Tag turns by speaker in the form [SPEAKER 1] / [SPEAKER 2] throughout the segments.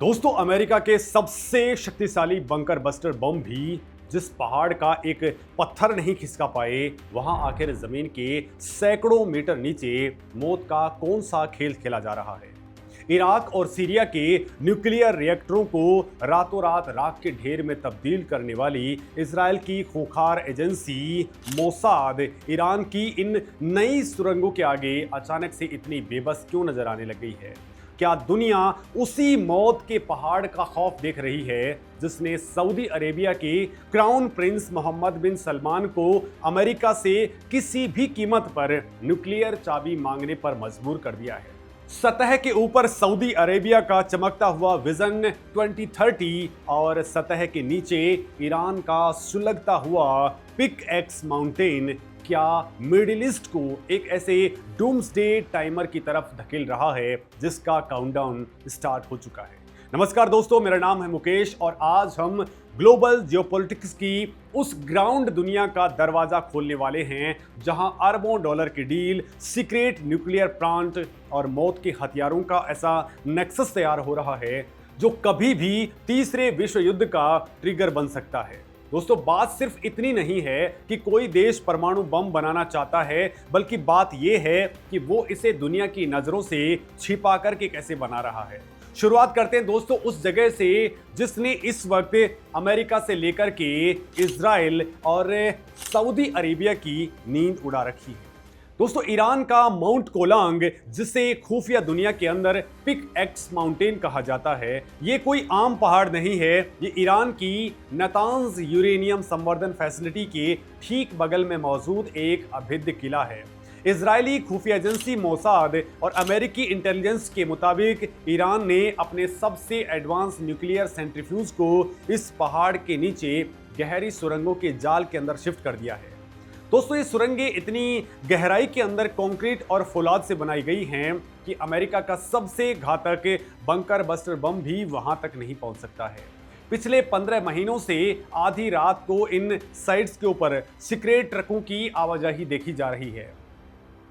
[SPEAKER 1] दोस्तों, अमेरिका के सबसे शक्तिशाली बंकर बस्टर बम भी जिस पहाड़ का एक पत्थर नहीं खिसका पाए, वहां आखिर जमीन के सैकड़ों मीटर नीचे मौत का कौन सा खेल खेला जा रहा है। इराक और सीरिया के न्यूक्लियर रिएक्टरों को रातों रात राख के ढेर में तब्दील करने वाली इजराइल की खूंखार एजेंसी मोसाद ईरान की इन नई सुरंगों के आगे अचानक से इतनी बेबस क्यों नजर आने लग गई है। क्या दुनिया उसी मौत के पहाड़ का खौफ देख रही है जिसने सऊदी अरेबिया के क्राउन प्रिंस मोहम्मद बिन सलमान को अमेरिका से किसी भी कीमत पर न्यूक्लियर चाबी मांगने पर मजबूर कर दिया है। सतह के ऊपर सऊदी अरेबिया का चमकता हुआ विजन 2030 और सतह के नीचे ईरान का सुलगता हुआ पिक एक्स माउंटेन क्या मिडिल ईस्ट को एक ऐसे डूम्सडे टाइमर की तरफ धकेल रहा है जिसका काउंटडाउन स्टार्ट हो चुका है। नमस्कार दोस्तों, मेरा नाम है मुकेश और आज हम ग्लोबल जियोपॉलिटिक्स की उस ग्राउंड दुनिया का दरवाजा खोलने वाले हैं जहां अरबों डॉलर की डील, सीक्रेट न्यूक्लियर प्लांट और मौत के हथियारों का ऐसा नेक्सस तैयार हो रहा है जो कभी भी तीसरे विश्व युद्ध का ट्रिगर बन सकता है। दोस्तों, बात सिर्फ इतनी नहीं है कि कोई देश परमाणु बम बनाना चाहता है, बल्कि बात यह है कि वो इसे दुनिया की नजरों से छिपा करके कैसे बना रहा है। शुरुआत करते हैं दोस्तों उस जगह से जिसने इस वक्त अमेरिका से लेकर के इजराइल और सऊदी अरेबिया की नींद उड़ा रखी है। दोस्तों, ईरान का माउंट कोलांग, जिसे खुफिया दुनिया के अंदर पिक एक्स माउंटेन कहा जाता है, ये कोई आम पहाड़ नहीं है। ये ईरान की नातांज यूरेनियम संवर्धन फैसिलिटी के ठीक बगल में मौजूद एक अभेद्य किला है। इजरायली खुफिया एजेंसी मोसाद और अमेरिकी इंटेलिजेंस के मुताबिक ईरान ने अपने सबसे एडवांस न्यूक्लियर सेंट्रीफ्यूज को इस पहाड़ के नीचे गहरी सुरंगों के जाल के अंदर शिफ्ट कर दिया है। दोस्तों, ये सुरंगें इतनी गहराई के अंदर कंक्रीट और फौलाद से बनाई गई हैं कि अमेरिका का सबसे घातक बंकर बस्टर बम भी वहां तक नहीं पहुंच सकता है। पिछले 15 महीनों से आधी रात को इन साइट्स के ऊपर सीक्रेट ट्रकों की आवाजाही देखी जा रही है।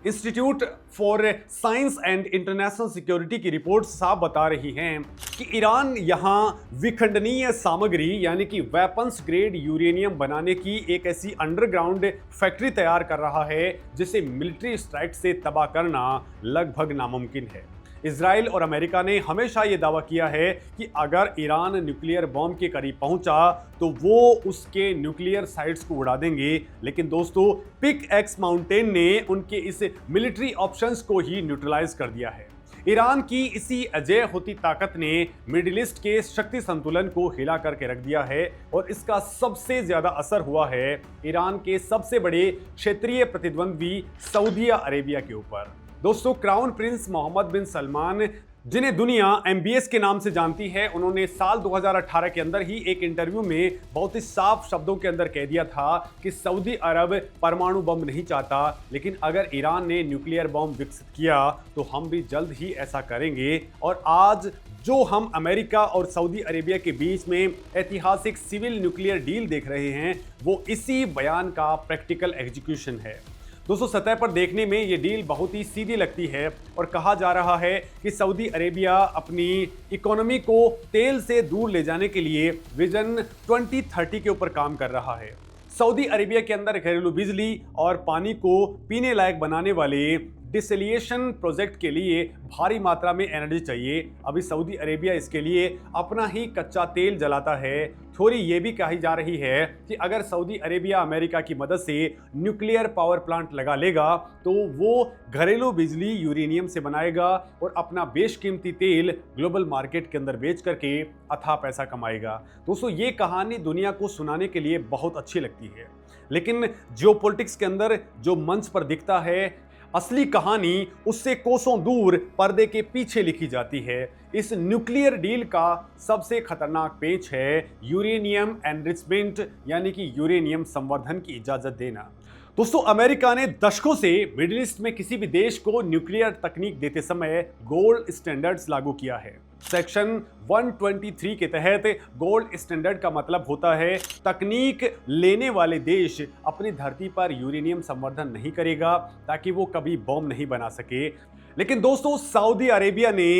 [SPEAKER 1] Institute for science and international security की रिपोर्ट साफ बता रही हैं कि ईरान यहां विखंडनीय सामग्री यानी कि वेपन्स ग्रेड यूरेनियम बनाने की एक ऐसी अंडरग्राउंड फैक्ट्री तैयार कर रहा है जिसे मिलिट्री स्ट्राइक से तबाह करना लगभग नामुमकिन है। इजराइल और अमेरिका ने हमेशा ये दावा किया है कि अगर ईरान न्यूक्लियर बॉम्ब के करीब पहुंचा तो वो उसके न्यूक्लियर साइट्स को उड़ा देंगे, लेकिन दोस्तों पिक एक्स माउंटेन ने उनके इस मिलिट्री ऑप्शंस को ही न्यूट्रलाइज कर दिया है। ईरान की इसी अजेय होती ताकत ने मिडिल ईस्ट के शक्ति संतुलन को हिला करके रख दिया है और इसका सबसे ज्यादा असर हुआ है ईरान के सबसे बड़े क्षेत्रीय प्रतिद्वंद्वी सऊदी अरेबिया के ऊपर। दोस्तों, क्राउन प्रिंस मोहम्मद बिन सलमान, जिन्हें दुनिया MBS के नाम से जानती है, उन्होंने साल 2018 के अंदर ही एक इंटरव्यू में बहुत ही साफ शब्दों के अंदर कह दिया था कि सऊदी अरब परमाणु बम नहीं चाहता, लेकिन अगर ईरान ने न्यूक्लियर बम विकसित किया तो हम भी जल्द ही ऐसा करेंगे। और आज जो हम अमेरिका और सऊदी अरेबिया के बीच में ऐतिहासिक सिविल न्यूक्लियर डील देख रहे हैं, वो इसी बयान का प्रैक्टिकल एग्जीक्यूशन है। दोस्तों, सतह पर देखने में ये डील बहुत ही सीधी लगती है और कहा जा रहा है कि सऊदी अरेबिया अपनी इकोनॉमी को तेल से दूर ले जाने के लिए विजन 2030 के ऊपर काम कर रहा है। सऊदी अरेबिया के अंदर घरेलू बिजली और पानी को पीने लायक बनाने वाले डिसलिएशन प्रोजेक्ट के लिए भारी मात्रा में एनर्जी चाहिए। अभी सऊदी अरेबिया इसके लिए अपना ही कच्चा तेल जलाता है। थ्योरी ये भी कही जा रही है कि अगर सऊदी अरेबिया अमेरिका की मदद से न्यूक्लियर पावर प्लांट लगा लेगा तो वो घरेलू बिजली यूरेनियम से बनाएगा और अपना बेशकीमती तेल ग्लोबल मार्केट के अंदर बेच करके अथाह पैसा कमाएगा। दोस्तों, ये कहानी दुनिया को सुनाने के लिए बहुत अच्छी लगती है, लेकिन जियोपॉलिटिक्स के अंदर जो मंच पर दिखता है, असली कहानी उससे कोसों दूर पर्दे के पीछे लिखी जाती है। इस न्यूक्लियर डील का सबसे खतरनाक पेच है यूरेनियम एनरिचमेंट यानी कि यूरेनियम संवर्धन की इजाजत देना। दोस्तों, अमेरिका ने दशकों से मिडिल ईस्ट में किसी भी देश को न्यूक्लियर तकनीक देते समय गोल्ड स्टैंडर्ड्स लागू किया है। सेक्शन 123 के तहत गोल्ड स्टैंडर्ड का मतलब होता है तकनीक लेने वाले देश अपनी धरती पर यूरेनियम संवर्धन नहीं करेगा ताकि वो कभी बॉम्ब नहीं बना सके। लेकिन दोस्तों, सऊदी अरेबिया ने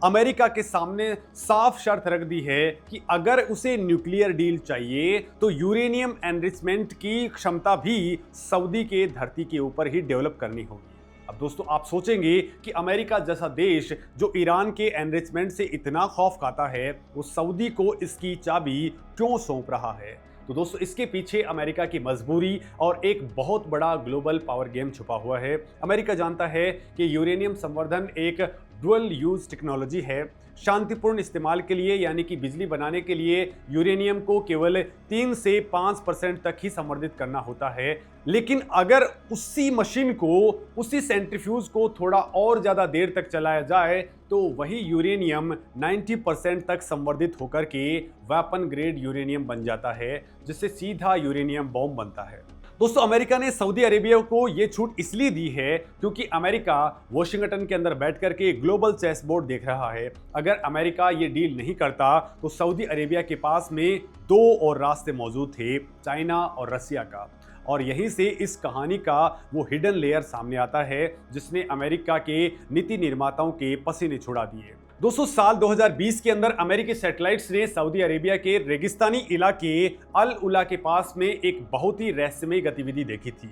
[SPEAKER 1] अमेरिका के सामने साफ शर्त रख दी है कि अगर उसे न्यूक्लियर डील चाहिए तो यूरेनियम एनरिचमेंट की क्षमता भी सऊदी के धरती के ऊपर ही डेवलप करनी होगी। अब दोस्तों आप सोचेंगे कि अमेरिका जैसा देश जो ईरान के एनरिचमेंट से इतना खौफ खाता है, वो सऊदी को इसकी चाबी क्यों सौंप रहा है? तो दोस्तों इसके पीछे अमेरिका की मजबूरी और एक बहुत बड़ा ग्लोबल पावर गेम छुपा हुआ है। अमेरिका जानता है कि यूरेनियम संवर्धन एक डुअल यूज टेक्नोलॉजी है। शांतिपूर्ण इस्तेमाल के लिए यानी कि बिजली बनाने के लिए यूरेनियम को केवल 3 से 5% तक ही संवर्धित करना होता है, लेकिन अगर उसी मशीन को, उसी सेंट्रीफ्यूज को थोड़ा और ज़्यादा देर तक चलाया जाए तो वही यूरेनियम 90% तक संवर्धित होकर के वेपन ग्रेड यूरेनियम बन जाता है, जिससे सीधा यूरेनियम बॉम्ब बनता है। दोस्तों अमेरिका ने सऊदी अरेबिया को यह छूट इसलिए दी है क्योंकि अमेरिका वॉशिंगटन के अंदर बैठ करके ग्लोबल चेस बोर्ड देख रहा है। अगर अमेरिका ये डील नहीं करता तो सऊदी अरेबिया के पास में 2 और रास्ते मौजूद थे, चाइना और रसिया का। और यहीं से इस कहानी का वो हिडन लेयर सामने आता है जिसने अमेरिका के नीति निर्माताओं के पसीने छुड़ा दिए। दोस्तों साल 2020 के अंदर अमेरिकी सैटेलाइट्स ने सऊदी अरेबिया के रेगिस्तानी इलाके अल उला के पास में एक बहुत ही रहस्यमयी गतिविधि देखी थी।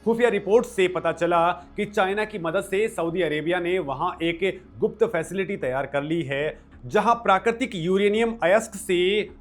[SPEAKER 1] खुफिया रिपोर्ट से पता चला कि चाइना की मदद से सऊदी अरेबिया ने वहां एक गुप्त फैसिलिटी तैयार कर ली है जहां प्राकृतिक यूरेनियम अयस्क से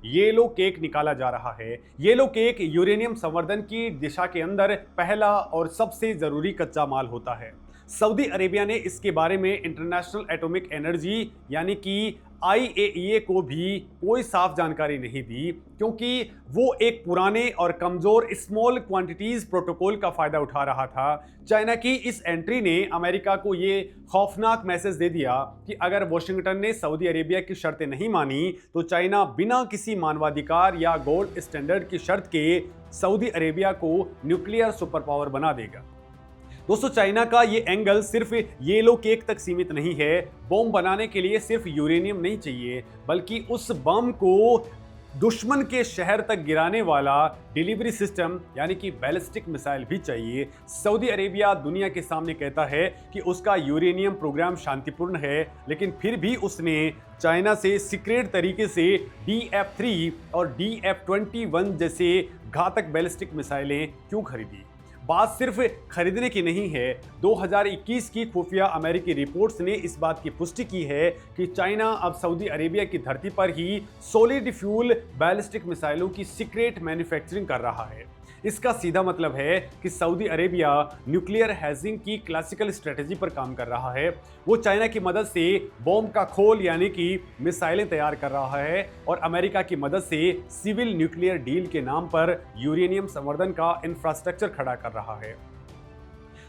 [SPEAKER 1] येलो केक निकाला जा रहा है। येलो केक यूरेनियम संवर्धन की दिशा के अंदर पहला और सबसे जरूरी कच्चा माल होता है। सऊदी अरेबिया ने इसके बारे में इंटरनेशनल एटॉमिक एनर्जी यानी कि IAEA को भी कोई साफ जानकारी नहीं दी, क्योंकि वो एक पुराने और कमजोर स्मॉल क्वांटिटीज प्रोटोकॉल का फायदा उठा रहा था। चाइना की इस एंट्री ने अमेरिका को ये खौफनाक मैसेज दे दिया कि अगर वॉशिंगटन ने सऊदी अरेबिया की शर्तें नहीं मानी तो चाइना बिना किसी मानवाधिकार या गोल्ड स्टैंडर्ड की शर्त के सऊदी अरेबिया को न्यूक्लियर सुपर पावर बना देगा। दोस्तों चाइना का ये एंगल सिर्फ येलो केक तक सीमित नहीं है। बम बनाने के लिए सिर्फ यूरेनियम नहीं चाहिए, बल्कि उस बम को दुश्मन के शहर तक गिराने वाला डिलीवरी सिस्टम यानी कि बैलिस्टिक मिसाइल भी चाहिए। सऊदी अरेबिया दुनिया के सामने कहता है कि उसका यूरेनियम प्रोग्राम शांतिपूर्ण है, लेकिन फिर भी उसने चाइना से सीक्रेट तरीके से DF3 और DF21 जैसे घातक बैलिस्टिक मिसाइलें क्यों खरीदी? बात सिर्फ खरीदने की नहीं है। 2021 की खुफिया अमेरिकी रिपोर्ट्स ने इस बात की पुष्टि की है कि चाइना अब सऊदी अरेबिया की धरती पर ही सॉलिड फ्यूल बैलिस्टिक मिसाइलों की सीक्रेट मैन्युफैक्चरिंग कर रहा है। इसका सीधा मतलब है कि सऊदी अरेबिया न्यूक्लियर हैजिंग की क्लासिकल स्ट्रेटेजी पर काम कर रहा है। वो चाइना की मदद से बॉम्ब का खोल यानी कि मिसाइलें तैयार कर रहा है और अमेरिका की मदद से सिविल न्यूक्लियर डील के नाम पर यूरेनियम संवर्धन का इंफ्रास्ट्रक्चर खड़ा कर रहा है।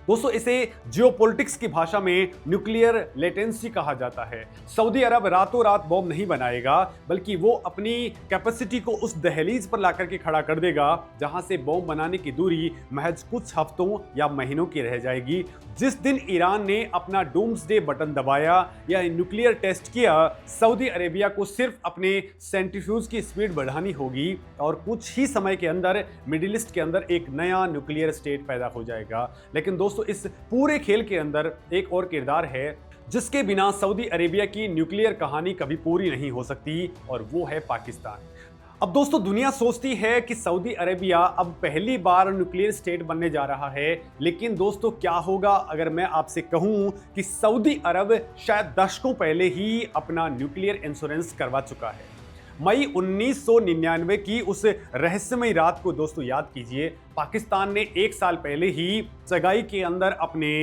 [SPEAKER 1] दोस्तों इसे जियोपॉलिटिक्स की भाषा में न्यूक्लियर लेटेंसी कहा जाता है। सऊदी अरब रातों रात बॉम्ब नहीं बनाएगा, बल्कि वो अपनी कैपेसिटी को उस दहलीज पर लाकर के खड़ा कर देगा जहां से बॉम्ब बनाने की दूरी महज कुछ हफ्तों या महीनों की रह जाएगी। जिस दिन ईरान ने अपना डूम्सडे बटन दबाया या न्यूक्लियर टेस्ट किया, सऊदी अरेबिया को सिर्फ अपने सेंट्रीफ्यूज की स्पीड बढ़ानी होगी और कुछ ही समय के अंदर मिडिल ईस्ट के अंदर एक नया न्यूक्लियर स्टेट पैदा हो जाएगा। लेकिन दोस्तों इस पूरे खेल के अंदर एक और किरदार है जिसके बिना सऊदी अरेबिया की न्यूक्लियर कहानी कभी पूरी नहीं हो सकती, और वो है पाकिस्तान। अब दोस्तों दुनिया सोचती है कि सऊदी अरेबिया अब पहली बार न्यूक्लियर स्टेट बनने जा रहा है, लेकिन दोस्तों क्या होगा अगर मैं आपसे कहूं कि सऊदी अरब शायद दशकों पहले ही अपना न्यूक्लियर इंश्योरेंस करवा चुका है। मई 1999 की उस रहस्यमयी रात को दोस्तों याद कीजिए। पाकिस्तान ने 1 साल पहले ही चगाई के अंदर अपने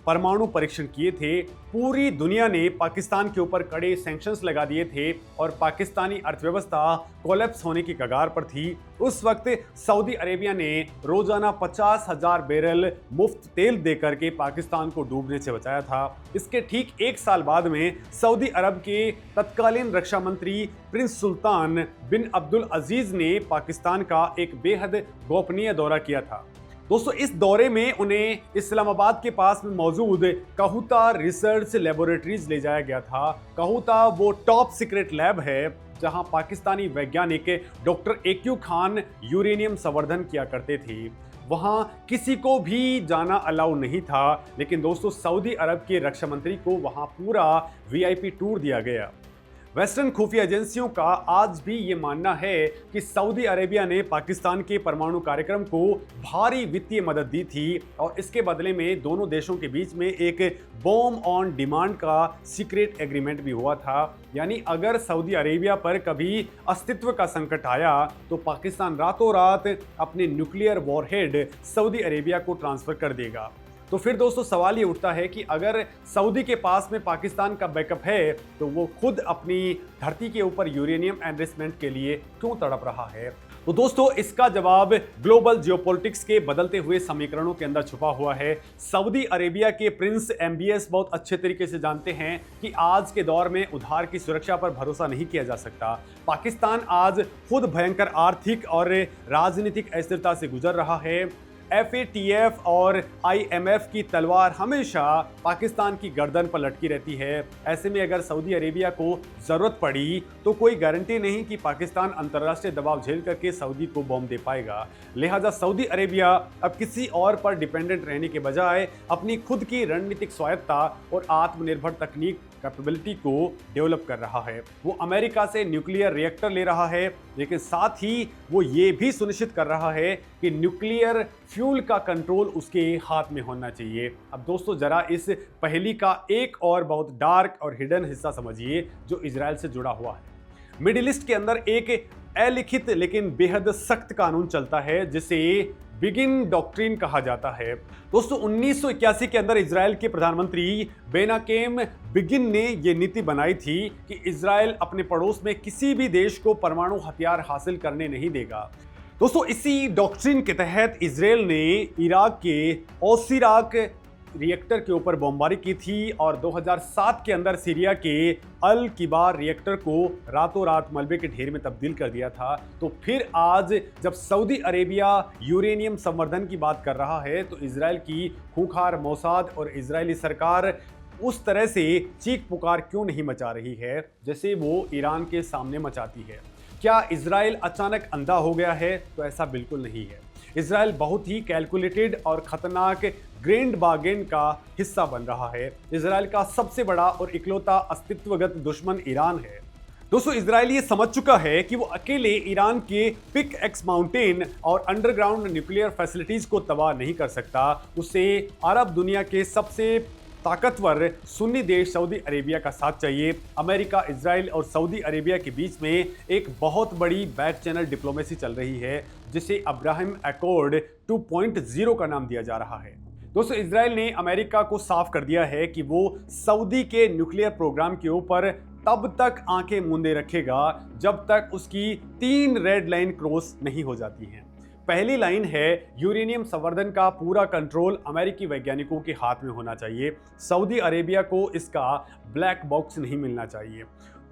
[SPEAKER 1] परमाणु परीक्षण किए थे। पूरी दुनिया ने पाकिस्तान के ऊपर कड़े सैंक्शंस लगा दिए थे और पाकिस्तानी अर्थव्यवस्था कोलैप्स होने की कगार पर थी। उस वक्त सऊदी अरेबिया ने रोजाना 50,000 बैरल मुफ्त तेल देकर के पाकिस्तान को डूबने से बचाया था। इसके ठीक 1 साल बाद में सऊदी अरब के तत्कालीन रक्षा मंत्री प्रिंस सुल्तान बिन अब्दुल अजीज ने पाकिस्तान का एक बेहद गोपनीय दौरा किया था। दोस्तों इस दौरे में उन्हें इस्लामाबाद के पास में मौजूद कहूता रिसर्च लेबोरेटरीज ले जाया गया था। कहूता वो टॉप सीक्रेट लैब है जहां पाकिस्तानी वैज्ञानिक डॉक्टर AQ खान यूरेनियम संवर्धन किया करते थे। वहां किसी को भी जाना अलाउ नहीं था। लेकिन दोस्तों सऊदी अरब के रक्षा मंत्री को वहां पूरा वीआईपी टूर दिया गया। वेस्टर्न खुफिया एजेंसियों का आज भी ये मानना है कि सऊदी अरेबिया ने पाकिस्तान के परमाणु कार्यक्रम को भारी वित्तीय मदद दी थी और इसके बदले में दोनों देशों के बीच में एक बॉम्ब ऑन डिमांड का सीक्रेट एग्रीमेंट भी हुआ था। यानी अगर सऊदी अरेबिया पर कभी अस्तित्व का संकट आया तो पाकिस्तान रातों रात अपने न्यूक्लियर वॉरहेड सऊदी अरेबिया को ट्रांसफर कर देगा। तो फिर दोस्तों सवाल ये उठता है कि अगर सऊदी के पास में पाकिस्तान का बैकअप है तो वो खुद अपनी धरती के ऊपर यूरेनियम एनरिचमेंट के लिए क्यों तड़प रहा है। तो दोस्तों इसका जवाब ग्लोबल जियोपॉलिटिक्स के बदलते हुए समीकरणों के अंदर छुपा हुआ है। सऊदी अरेबिया के प्रिंस MBS बहुत अच्छे तरीके से जानते हैं कि आज के दौर में उधार की सुरक्षा पर भरोसा नहीं किया जा सकता। पाकिस्तान आज खुद भयंकर आर्थिक और राजनीतिक अस्थिरता से गुजर रहा है। FATF और IMF की तलवार हमेशा पाकिस्तान की गर्दन पर लटकी रहती है। ऐसे में अगर सऊदी अरेबिया को ज़रूरत पड़ी तो कोई गारंटी नहीं कि पाकिस्तान अंतर्राष्ट्रीय दबाव झेल करके सऊदी को बॉम्ब दे पाएगा। लिहाजा सऊदी अरेबिया अब किसी और पर डिपेंडेंट रहने के बजाय अपनी खुद की रणनीतिक स्वायत्ता और आत्मनिर्भर तकनीक कैपेबिलिटी को डेवलप कर रहा है। वो अमेरिका से न्यूक्लियर रिएक्टर ले रहा है, लेकिन साथ ही वो ये भी सुनिश्चित कर रहा है कि न्यूक्लियर फ्यूल का कंट्रोल उसके हाथ में होना चाहिए। अब दोस्तों जरा इस पहेली का एक और बहुत डार्क और हिडन हिस्सा समझिए जो इजराइल से जुड़ा हुआ है। मिडिल ईस्ट के अंदर एक अलिखित लेकिन बेहद सख्त कानून चलता है जिसे बिगिन डॉक्ट्रिन कहा जाता है। दोस्तों 1981 के अंदर इजराइल के प्रधानमंत्री बेनाकेम बिगिन ने यह नीति बनाई थी कि इजराइल अपने पड़ोस में किसी भी देश को परमाणु हथियार हासिल करने नहीं देगा। दोस्तों इसी डॉक्ट्रिन के तहत इजराइल ने इराक के ओसिराक रिएक्टर के ऊपर बमबारी की थी और 2007 के अंदर सीरिया के अल किबार रिएक्टर को रातों रात मलबे के ढेर में तब्दील कर दिया था। तो फिर आज जब सऊदी अरेबिया यूरेनियम संवर्धन की बात कर रहा है तो इजराइल की खूंखार मोसाद और इजरायली सरकार उस तरह से चीख पुकार क्यों नहीं मचा रही है जैसे वो ईरान के सामने मचाती है। क्या इजराइल अचानक अंधा हो गया है? तो ऐसा बिल्कुल नहीं है। इजराइल बहुत ही कैलकुलेटेड और खतरनाक ग्रैंड बार्गेन का हिस्सा बन रहा है। इजराइल का सबसे बड़ा और इकलौता अस्तित्वगत दुश्मन ईरान है। दोस्तों इजराइल ये समझ चुका है कि वो अकेले ईरान के पिक एक्स माउंटेन और अंडरग्राउंड न्यूक्लियर फैसिलिटीज को तबाह नहीं कर सकता। उसे अरब दुनिया के सबसे ताकतवर सुन्नी देश सऊदी अरेबिया का साथ चाहिए। अमेरिका, इजराइल और सऊदी अरेबिया के बीच में एक बहुत बड़ी बैक चैनल डिप्लोमेसी चल रही है जिसे अब्राहम अकॉर्ड 2.0 का नाम दिया जा रहा है। दोस्तों इजराइल ने अमेरिका को साफ कर दिया है कि वो सऊदी के न्यूक्लियर प्रोग्राम के ऊपर तब तक आंखें मूंदे रखेगा जब तक उसकी 3 रेड लाइन क्रॉस नहीं हो जाती हैं। पहली लाइन है यूरेनियम संवर्धन का पूरा कंट्रोल अमेरिकी वैज्ञानिकों के हाथ में होना चाहिए। सऊदी अरेबिया को इसका ब्लैक बॉक्स नहीं मिलना चाहिए।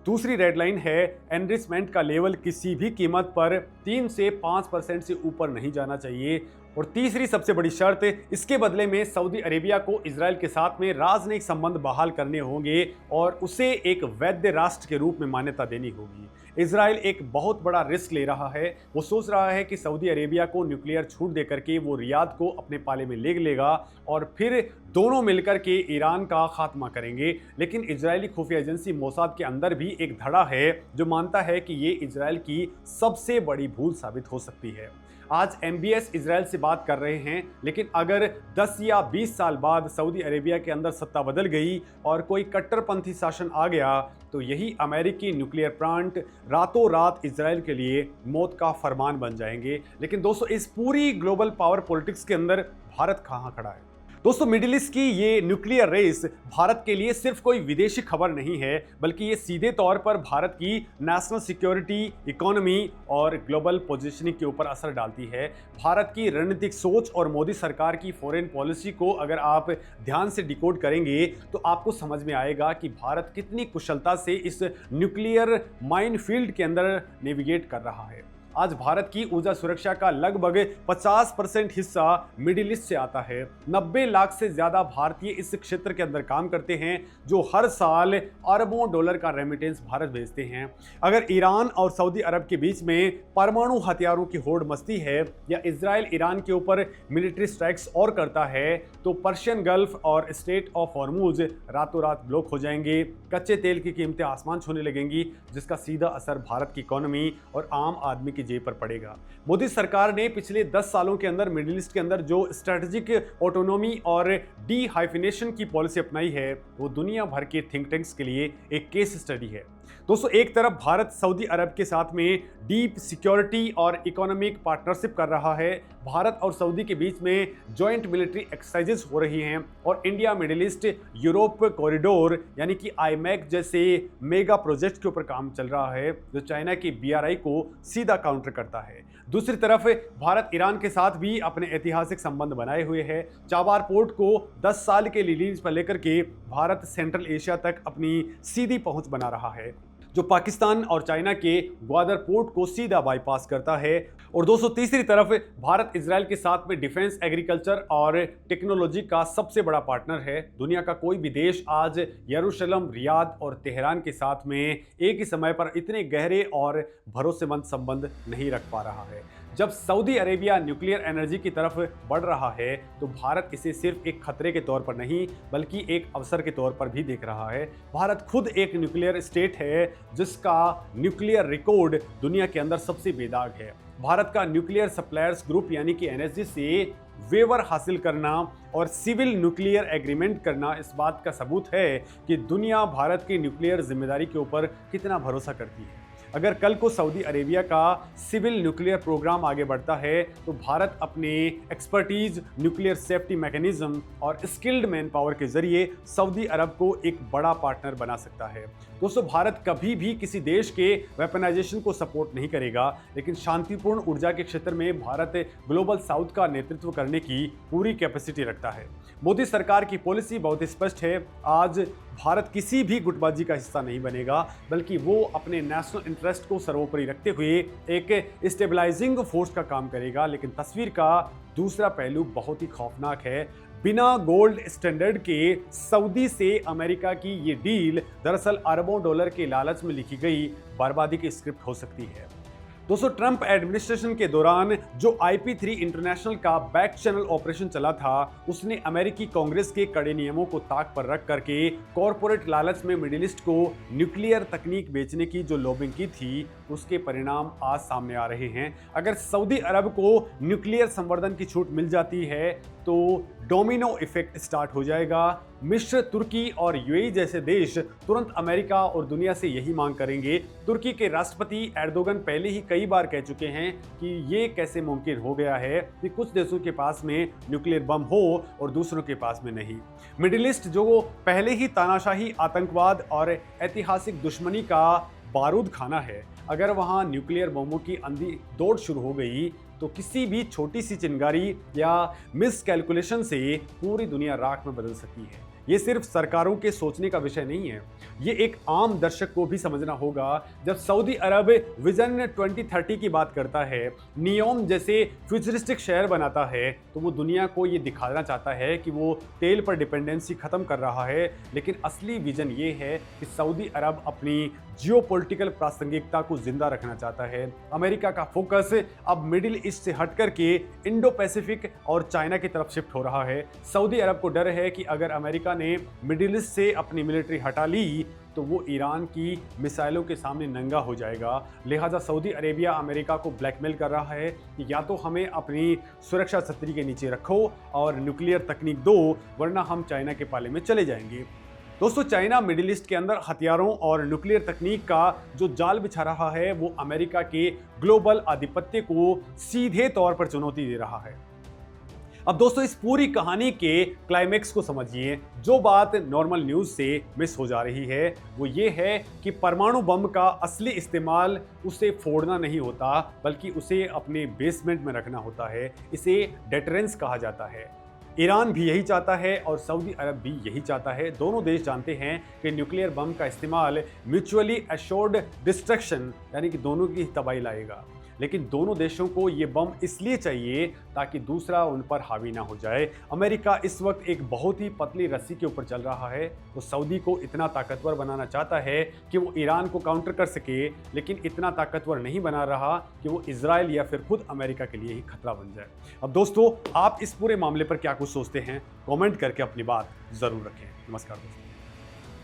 [SPEAKER 1] दूसरी रेड लाइन है एनरिचमेंट का लेवल किसी भी कीमत पर 3 से 5% से ऊपर नहीं जाना चाहिए। और तीसरी सबसे बड़ी शर्त, इसके बदले में सऊदी अरेबिया को इजराइल के साथ में राजनयिक संबंध बहाल करने होंगे और उसे एक वैध राष्ट्र के रूप में मान्यता देनी होगी। इजराइल एक बहुत बड़ा रिस्क ले रहा है। वो सोच रहा है कि सऊदी अरेबिया को न्यूक्लियर छूट देकर के वो रियाद को अपने पाले में ले लेगा और फिर दोनों मिलकर के ईरान का खात्मा करेंगे। लेकिन इजरायली खुफिया एजेंसी मोसाद के अंदर भी एक धड़ा है जो मानता है कि ये इजराइल की सबसे बड़ी भूल साबित हो सकती है। आज MBS इजराइल से बात कर रहे हैं, लेकिन अगर 10 या 20 साल बाद सऊदी अरेबिया के अंदर सत्ता बदल गई और कोई कट्टरपंथी शासन आ गया तो यही अमेरिकी न्यूक्लियर प्लांट रातों रात इजराइल के लिए मौत का फरमान बन जाएंगे। लेकिन दोस्तों इस पूरी ग्लोबल पावर पॉलिटिक्स के अंदर भारत कहाँ खड़ा है? दोस्तों मिडिल ईस्ट की ये न्यूक्लियर रेस भारत के लिए सिर्फ कोई विदेशी खबर नहीं है, बल्कि ये सीधे तौर पर भारत की नेशनल सिक्योरिटी, इकोनॉमी और ग्लोबल पोजीशनिंग के ऊपर असर डालती है। भारत की रणनीतिक सोच और मोदी सरकार की फॉरेन पॉलिसी को अगर आप ध्यान से डिकोड करेंगे तो आपको समझ में आएगा कि भारत कितनी कुशलता से इस न्यूक्लियर माइनफील्ड के अंदर नेविगेट कर रहा है। आज भारत की ऊर्जा सुरक्षा का लगभग 50% हिस्सा मिडिल ईस्ट से आता है। 90 लाख से ज्यादा भारतीय इस क्षेत्र के अंदर काम करते हैं, जो हर साल अरबों डॉलर का रेमिटेंस भारत भेजते हैं। अगर ईरान और सऊदी अरब के बीच में परमाणु हथियारों की होड़ मचती है या इजराइल ईरान के ऊपर मिलिट्री स्ट्राइक्स और करता है, तो पर्शियन गल्फ और स्ट्रेट ऑफ हॉर्मुज रातों रात ब्लॉक हो जाएंगे। कच्चे तेल की कीमतें आसमान छूने लगेंगी, जिसका सीधा असर भारत की इकोनॉमी और आम आदमी की जेब पर पड़ेगा। मोदी सरकार ने पिछले 10 सालों के अंदर मिडिल ईस्ट के अंदर जो स्ट्रेटेजिक ऑटोनोमी और डी हाइफिनेशन की पॉलिसी अपनाई है, वो दुनिया भर के थिंक टैंक्स के लिए एक केस स्टडी है। दोस्तों, एक तरफ भारत सऊदी अरब के साथ में डीप सिक्योरिटी और इकोनॉमिक पार्टनरशिप कर रहा है। भारत और सऊदी के बीच में जॉइंट मिलिट्री एक्सरसाइजेस हो रही हैं और India middle east Europe corridor यानी कि आईमैक जैसे मेगा प्रोजेक्ट के ऊपर काम चल रहा है, जो चाइना की BRI को सीधा काउंटर करता है। दूसरी तरफ भारत ईरान के साथ भी अपने ऐतिहासिक संबंध बनाए हुए है। चाबार पोर्ट को 10 साल के लीज पर लेकर के भारत सेंट्रल एशिया तक अपनी सीधी पहुंच बना रहा है, जो पाकिस्तान और चाइना के ग्वादर पोर्ट को सीधा बाईपास करता है। और दोस्तों, तीसरी तरफ भारत इजराइल के साथ में डिफेंस, एग्रीकल्चर और टेक्नोलॉजी का सबसे बड़ा पार्टनर है। दुनिया का कोई भी देश आज यरूशलेम, रियाद और तेहरान के साथ में एक ही समय पर इतने गहरे और भरोसेमंद संबंध नहीं रख पा रहा है। जब सऊदी अरेबिया न्यूक्लियर एनर्जी की तरफ बढ़ रहा है, तो भारत इसे सिर्फ एक खतरे के तौर पर नहीं बल्कि एक अवसर के तौर पर भी देख रहा है। भारत खुद एक न्यूक्लियर स्टेट है, जिसका न्यूक्लियर रिकॉर्ड दुनिया के अंदर सबसे बेदाग है। भारत का न्यूक्लियर सप्लायर्स ग्रुप यानी कि NSG से वेवर हासिल करना और सिविल न्यूक्लियर एग्रीमेंट करना इस बात का सबूत है कि दुनिया भारत की न्यूक्लियर जिम्मेदारी के ऊपर कितना भरोसा करती है। अगर कल को सऊदी अरेबिया का सिविल न्यूक्लियर प्रोग्राम आगे बढ़ता है, तो भारत अपने एक्सपर्टीज, न्यूक्लियर सेफ्टी मैकेनिज्म और स्किल्ड मैन पावर के जरिए सऊदी अरब को एक बड़ा पार्टनर बना सकता है। दोस्तों, भारत कभी भी किसी देश के वेपनाइजेशन को सपोर्ट नहीं करेगा, लेकिन शांतिपूर्ण ऊर्जा के क्षेत्र में भारत ग्लोबल साउथ का नेतृत्व करने की पूरी कैपेसिटी रखता है। मोदी सरकार की पॉलिसी बहुत स्पष्ट है। आज भारत किसी भी गुटबाजी का हिस्सा नहीं बनेगा, बल्कि वो अपने नेशनल इंटरेस्ट को सर्वोपरि रखते हुए एक स्टेबलाइजिंग फोर्स का काम करेगा। लेकिन तस्वीर का दूसरा पहलू बहुत ही खौफनाक है। बिना गोल्ड स्टैंडर्ड के सऊदी से अमेरिका की ये डील दरअसल अरबों डॉलर के लालच में लिखी गई बर्बादी की स्क्रिप्ट हो सकती है। दोस्तों, ट्रंप एडमिनिस्ट्रेशन के दौरान जो IP3 इंटरनेशनल का बैक चैनल ऑपरेशन चला था, उसने अमेरिकी कांग्रेस के कड़े नियमों को ताक पर रख करके कॉरपोरेट लालच में मिडिल ईस्ट को न्यूक्लियर तकनीक बेचने की जो लॉबिंग की थी, उसके परिणाम आज सामने आ रहे हैं। अगर सऊदी अरब को न्यूक्लियर संवर्धन की छूट मिल जाती है, तो डोमिनो इफेक्ट स्टार्ट हो जाएगा। मिस्र, तुर्की और UAE जैसे देश तुरंत अमेरिका और दुनिया से यही मांग करेंगे। तुर्की के राष्ट्रपति एर्दोगन पहले ही कई बार कह चुके हैं कि ये कैसे मुमकिन हो गया है कि कुछ देशों के पास में न्यूक्लियर बम हो और दूसरों के पास में नहीं। मिडिल ईस्ट जो पहले ही तानाशाही, आतंकवाद और ऐतिहासिक दुश्मनी का बारूद खाना है, अगर वहाँ न्यूक्लियर बमों की अंधी दौड़ शुरू हो गई, तो किसी भी छोटी सी चिंगारी या मिस कैलकुलेशन से पूरी दुनिया राख में बदल सकती है। ये सिर्फ सरकारों के सोचने का विषय नहीं है, ये एक आम दर्शक को भी समझना होगा। जब सऊदी अरब विजन 2030 की बात करता है, नियोम जैसे फ्यूचरिस्टिक शहर बनाता है, तो वो दुनिया को ये दिखाना चाहता है कि वो तेल पर डिपेंडेंसी खत्म कर रहा है। लेकिन असली विजन ये है कि सऊदी अरब अपनी जियोपॉलिटिकल प्रासंगिकता को जिंदा रखना चाहता है। अमेरिका का फोकस अब मिडिल ईस्ट से हट करके इंडो पैसिफिक और चाइना की तरफ शिफ्ट हो रहा है। सऊदी अरब को डर है कि अगर अमेरिका ने मिडिल ईस्ट से अपनी मिलिट्री हटा ली, तो वो ईरान की मिसाइलों के सामने नंगा हो जाएगा। लिहाजा सऊदी अरेबिया अमेरिका को ब्लैकमेल कर रहा है कि या तो हमें अपनी सुरक्षा छतरी के नीचे रखो और न्यूक्लियर तकनीक दो, वरना हम चाइना के पाले में चले जाएंगे। दोस्तों, चाइना मिडिल ईस्ट के अंदर हथियारों और न्यूक्लियर तकनीक का जो जाल बिछा रहा है, वो अमेरिका के ग्लोबल आधिपत्य को सीधे तौर पर चुनौती दे रहा है। अब दोस्तों, इस पूरी कहानी के क्लाइमेक्स को समझिए। जो बात नॉर्मल न्यूज से मिस हो जा रही है, वो ये है कि परमाणु बम का असली इस्तेमाल उसे फोड़ना नहीं होता, बल्कि उसे अपने बेसमेंट में रखना होता है। इसे डेटरेंस कहा जाता है। ईरान भी यही चाहता है और सऊदी अरब भी यही चाहता है। दोनों देश जानते हैं कि न्यूक्लियर बम का इस्तेमाल म्यूचुअली एश्योर्ड डिस्ट्रक्शन यानी कि दोनों की तबाही लाएगा। लेकिन दोनों देशों को ये बम इसलिए चाहिए ताकि दूसरा उन पर हावी ना हो जाए। अमेरिका इस वक्त एक बहुत ही पतली रस्सी के ऊपर चल रहा है। वो सऊदी को इतना ताकतवर बनाना चाहता है कि वो ईरान को काउंटर कर सके, लेकिन इतना ताकतवर नहीं बना रहा कि वो इजराइल या फिर खुद अमेरिका के लिए ही खतरा बन जाए। अब दोस्तों, आप इस पूरे मामले पर क्या कुछ सोचते हैं? कमेंट करके अपनी बात जरूर रखें। नमस्कार दोस्तों।